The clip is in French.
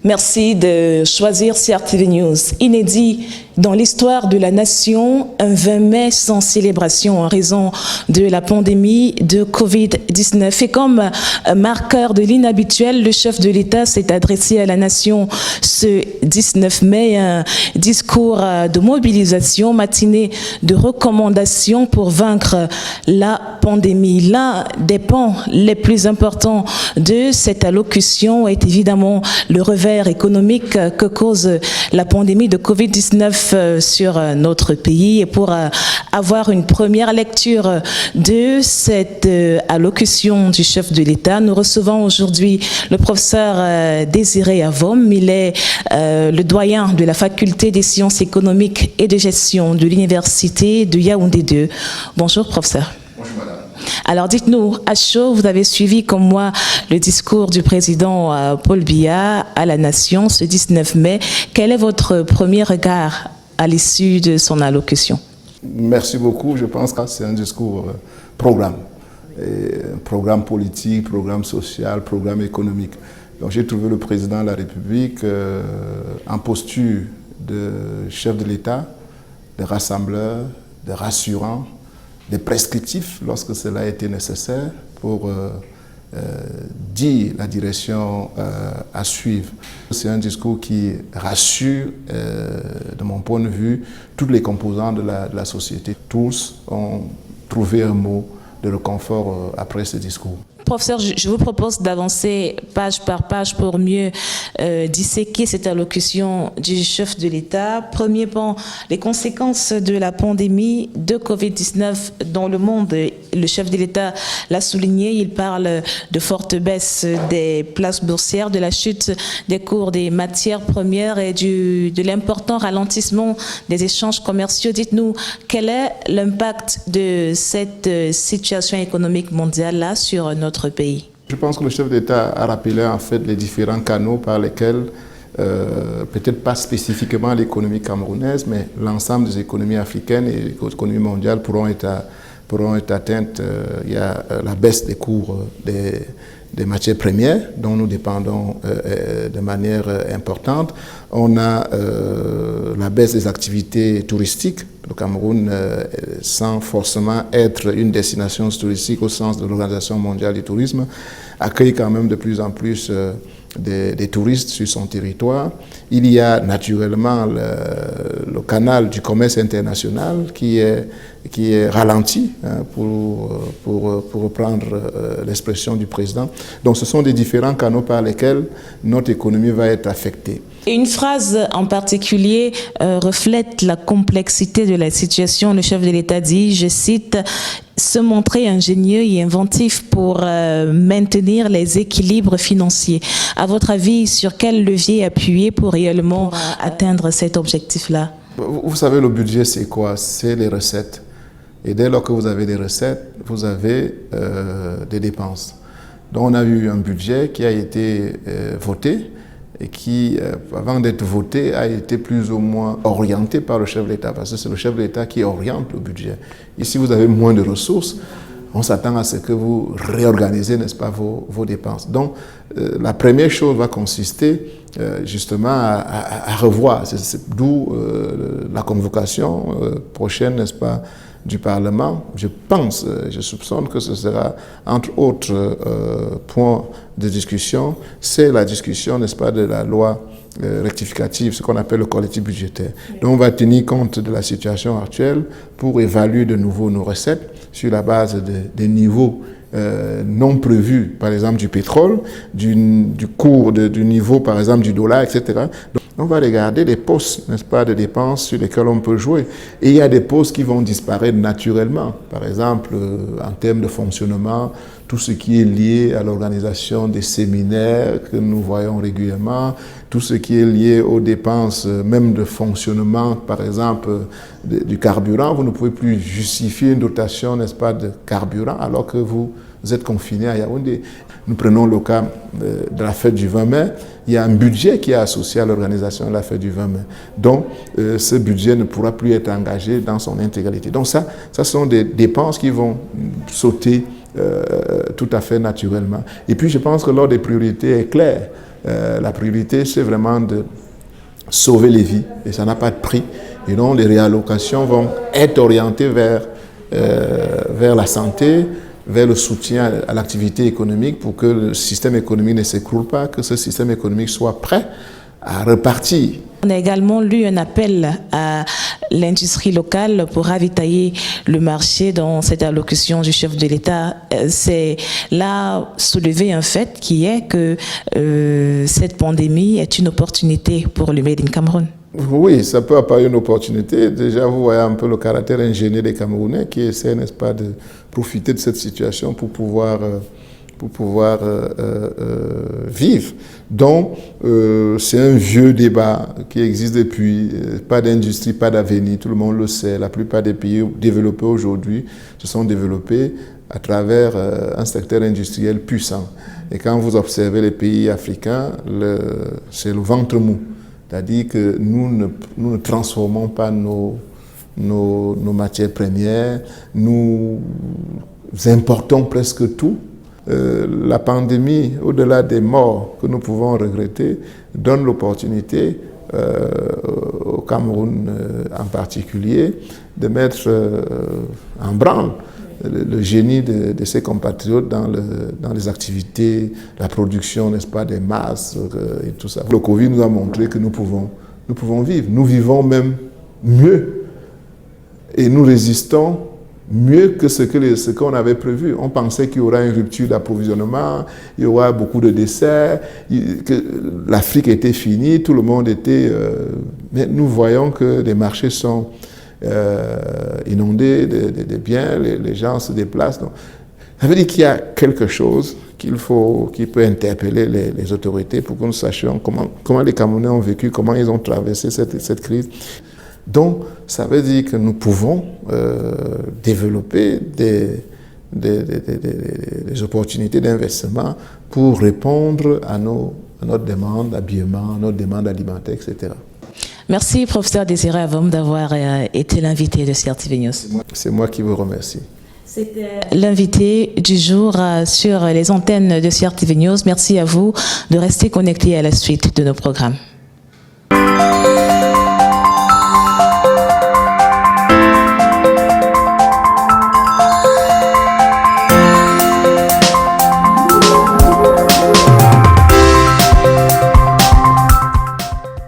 Merci de choisir CRTV News. Inédit dans l'histoire de la nation, un 20 mai sans célébration en raison de la pandémie de Covid-19. Et comme marqueur de l'inhabituel, le chef de l'État s'est adressé à la nation ce 19 mai, un discours de mobilisation, matinée de recommandations pour vaincre la pandémie. L'un des pans les plus importants de cette allocution est évidemment le revers économique que cause la pandémie de Covid-19 sur notre pays. Et pour avoir une première lecture de cette allocution du chef de l'État, nous recevons aujourd'hui le professeur Désiré Avom. Il est le doyen de la faculté des sciences économiques et de gestion de l'université de Yaoundé 2. Bonjour professeur. Bonjour madame. Alors dites-nous, à chaud, vous avez suivi comme moi le discours du président Paul Biya à la nation ce 19 mai. Quel est votre premier regard à l'issue de son allocution? Merci beaucoup. Je pense que c'est un discours programme. Programme politique, programme social, programme économique. Donc j'ai trouvé le président de la République en posture de chef de l'État, de rassembleur, de rassurant, de prescriptif lorsque cela a été nécessaire pour dire la direction à suivre. C'est un discours qui rassure, de mon point de vue, toutes les composants de la société. Tous ont trouvé un mot de réconfort après ce discours. Professeur, je vous propose d'avancer page par page pour mieux disséquer cette allocution du chef de l'État. Premier point, les conséquences de la pandémie de Covid-19 dans le monde. Le chef de l'État l'a souligné, il parle de forte baisse des places boursières, de la chute des cours des matières premières et de l'important ralentissement des échanges commerciaux. Dites-nous, quel est l'impact de cette situation économique mondiale-là sur notre pays? Je pense que le chef d'État a rappelé en fait les différents canaux par lesquels, peut-être pas spécifiquement l'économie camerounaise, mais l'ensemble des économies africaines et les économies mondiales pourront être atteintes. Il y a la baisse des cours des matières premières dont nous dépendons de manière importante. On a la baisse des activités touristiques. Le Cameroun, sans forcément être une destination touristique au sens de l'Organisation mondiale du tourisme, accueille quand même de plus en plus des touristes sur son territoire. Il y a naturellement le canal du commerce international qui est ralenti, hein, pour reprendre l'expression du président. Donc ce sont des différents canaux par lesquels notre économie va être affectée. Et une phrase en particulier reflète la complexité de la situation. Le chef de l'État dit, je cite, « se montrer ingénieux et inventif pour maintenir les équilibres financiers ». À votre avis, sur quel levier appuyer pour réellement atteindre cet objectif-là? Vous savez, le budget, c'est quoi? C'est les recettes. Et dès lors que vous avez des recettes, vous avez des dépenses. Donc on a eu un budget qui a été voté et qui, avant d'être voté, a été plus ou moins orienté par le chef de l'État, parce que c'est le chef de l'État qui oriente le budget. Et si vous avez moins de ressources, on s'attend à ce que vous réorganisez, n'est-ce pas, vos dépenses. Donc, la première chose va consister justement à revoir, d'où la convocation prochaine, n'est-ce pas, du Parlement. Je pense, je soupçonne que ce sera, entre autres points de discussion, c'est la discussion, n'est-ce pas, de la loi rectificative, ce qu'on appelle le collectif budgétaire. Donc on va tenir compte de la situation actuelle pour évaluer de nouveau nos recettes sur la base des niveaux non prévus, par exemple du pétrole, du cours, du niveau, par exemple, du dollar, etc. Donc, on va regarder les postes, n'est-ce pas, de dépenses sur lesquels on peut jouer. Et il y a des postes qui vont disparaître naturellement. Par exemple, en termes de fonctionnement, tout ce qui est lié à l'organisation des séminaires que nous voyons régulièrement, tout ce qui est lié aux dépenses même de fonctionnement, par exemple, du carburant. Vous ne pouvez plus justifier une dotation, n'est-ce pas, de carburant alors que vous êtes confiné à Yaoundé. Nous prenons le cas de la fête du 20 mai. Il y a un budget qui est associé à l'organisation de la fête du 20 mai. Donc, ce budget ne pourra plus être engagé dans son intégralité. Donc ça sont des dépenses qui vont sauter tout à fait naturellement. Et puis, je pense que l'ordre des priorités est clair. La priorité, c'est vraiment de sauver les vies et ça n'a pas de prix. Et donc, les réallocations vont être orientées vers la santé, vers le soutien à l'activité économique pour que le système économique ne s'écroule pas, que ce système économique soit prêt à repartir. On a également lu un appel à l'industrie locale pour ravitailler le marché dans cette allocution du chef de l'État. C'est là soulever un fait qui est que cette pandémie est une opportunité pour le Made in Cameroun. Oui, ça peut apparaître une opportunité. Déjà, vous voyez un peu le caractère ingénieux des Camerounais qui essaient, n'est-ce pas, de profiter de cette situation pour pouvoir vivre. Donc, c'est un vieux débat qui existe depuis. Pas d'industrie, pas d'avenir, tout le monde le sait. La plupart des pays développés aujourd'hui se sont développés à travers un secteur industriel puissant. Et quand vous observez les pays africains, c'est le ventre mou. C'est-à-dire que nous ne transformons pas nos matières premières, nous importons presque tout. La pandémie, au-delà des morts que nous pouvons regretter, donne l'opportunité au Cameroun en particulier de mettre en branle le génie de ses compatriotes dans les activités, la production, n'est-ce pas, des masses et tout ça. Le Covid nous a montré que nous pouvons vivre. Nous vivons même mieux et nous résistons mieux que ce qu'on avait prévu. On pensait qu'il y aura une rupture d'approvisionnement, il y aura beaucoup de décès, que l'Afrique était finie, tout le monde était... mais nous voyons que les marchés sont inondés de biens, les gens se déplacent. Donc, ça veut dire qu'il y a quelque chose qui peut interpeller les autorités pour que nous sachions comment les Camerounais ont vécu, comment ils ont traversé cette crise. Donc, ça veut dire que nous pouvons développer des opportunités d'investissement pour répondre à notre demande d'habillement, à notre demande alimentaire, etc. Merci, professeur Désiré Avom, d'avoir été l'invité de CRTV News. C'est moi qui vous remercie. C'était l'invité du jour sur les antennes de CRTV News. Merci à vous de rester connectés à la suite de nos programmes.